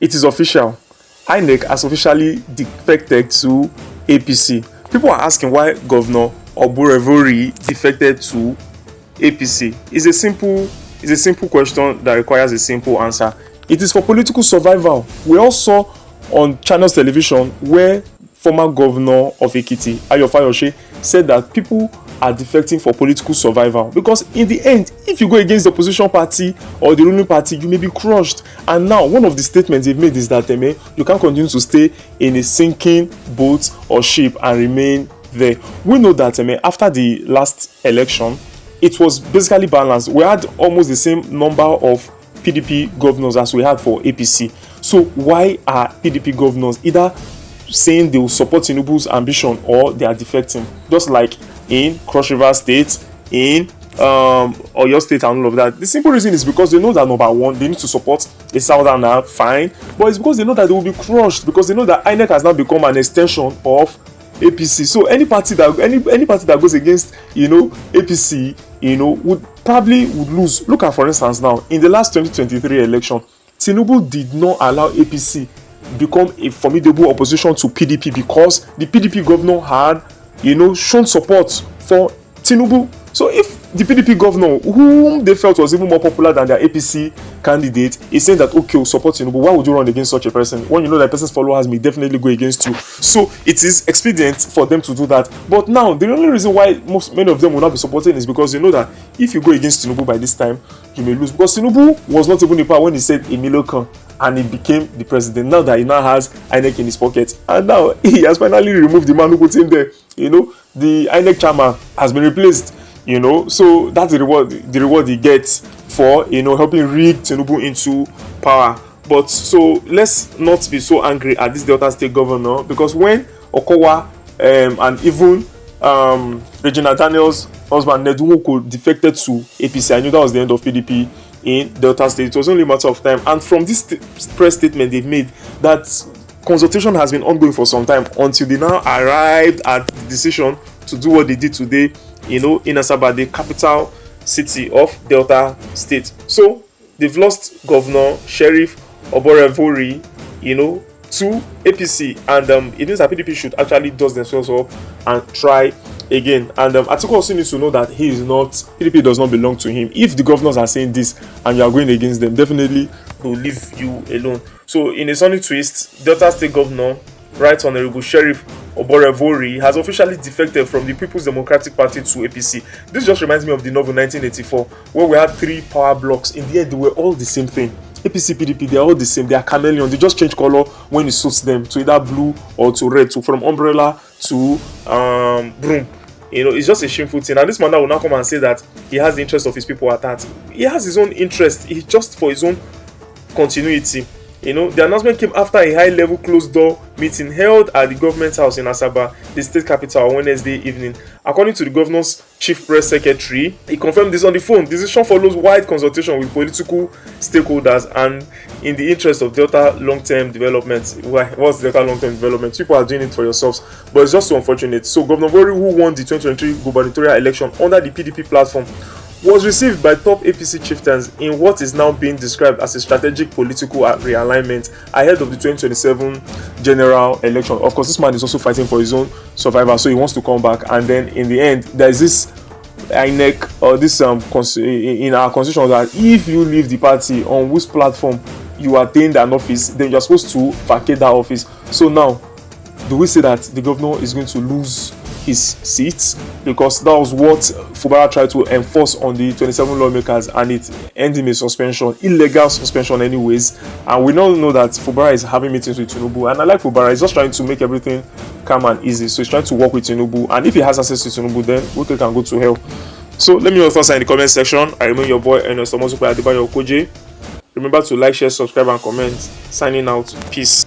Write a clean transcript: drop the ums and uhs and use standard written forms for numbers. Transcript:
it is official. INEC has officially defected to APC. People are asking why Governor Oborevwori defected to APC. It's a simple question that requires a simple answer. It is for political survival. We all saw on channels television where former governor of Ekiti, Ayo Fayose, said that people are defecting for political survival, because in the end, if you go against the opposition party or the ruling party, you may be crushed. And now one of the statements they've made is that you can't continue to stay in a sinking boat or ship and remain there. We know that after the last election, it was basically balanced. We had almost the same number of PDP governors as we had for APC. So why are PDP governors either saying they will support Tinubu's ambition or they are defecting? Just like in Cross River State, in Oyo State and all of that. The simple reason is because they know that, number one, they need to support a southerner, fine, but it's because they know that they will be crushed, because they know that INEC has now become an extension of APC. So any party that goes against APC would lose. Look at, for instance, now in the last 2023 election, Tinubu did not allow APC become a formidable opposition to PDP because the PDP governor had shown support for Tinubu. So if the PDP governor, whom they felt was even more popular than their APC candidate, is saying that, okay, we'll support Tinubu, why would you run against such a person when you know that person's followers may definitely go against you? So it is expedient for them to do that. But now the only reason why many of them will not be supporting is because they know that if you go against Tinubu by this time, you may lose. Because Tinubu was not even in power when he said Emilio Kan, and he became the president. Now that he now has INEC in his pocket, and now he has finally removed the man who put him there. The INEC chairman has been replaced. So that's the reward he gets for helping rig Tinubu into power. But so let's not be so angry at this Delta State governor, because when Okowa and even Regina Daniels' husband Nedumoko defected to APC, I knew that was the end of PDP in Delta State. It was only a matter of time. And from this press statement they've made, that consultation has been ongoing for some time until they now arrived at the decision to do what they did today, in Asaba, the capital city of Delta State. So they've lost Governor Sheriff Oborevwori, to APC, and it means that PDP should actually dust themselves up and try again. And Atiku also needs to know that PDP does not belong to him. If the governors are saying this and you are going against them, definitely they will leave you alone. So in a sunny twist, Delta State Governor, Right Honorable Sheriff Oborevwori, has officially defected from the People's Democratic Party to APC. This just reminds me of the novel 1984, where we had 3 power blocks. In the end, they were all the same thing. APC, PDP, they are all the same. They are chameleon. They just change color when it suits them to either blue or to red, from umbrella to broom. It's just a shameful thing. And this man now will now come and say that he has the interest of his people at heart. He has his own interest. He's just for his own continuity. The announcement came after a high-level closed-door meeting held at the government house in Asaba, the state capital, on Wednesday evening. According to the governor's chief press secretary, he confirmed this on the phone. The decision follows wide consultation with political stakeholders and in the interest of Delta long-term development. What's Delta long-term development? People are doing it for yourselves, but it's just so unfortunate. So Governor Oborevwori, who won the 2023 gubernatorial election under the PDP platform, was received by top APC chieftains in what is now being described as a strategic political realignment ahead of the 2027 general election. Of course, this man is also fighting for his own survival, so he wants to come back. And then in the end, there is this INEC or this in our constitution that if you leave the party on whose platform you attained an office, then you're supposed to vacate that office. So now, do we say that the governor is going to lose his seats? Because that was what Fubara tried to enforce on the 27 lawmakers, and it ended in a suspension, illegal suspension anyways. And we now know that Fubara is having meetings with Tinubu, and I like Fubara. He's just trying to make everything calm and easy. So he's trying to work with Tinubu, and if he has access to Tinubu, then Woke can go to hell. So let me know your thoughts in the comment section. I remain your boy Ernest Omozupe Adebayo Okoje. Remember to like, share, subscribe and comment. Signing out. Peace.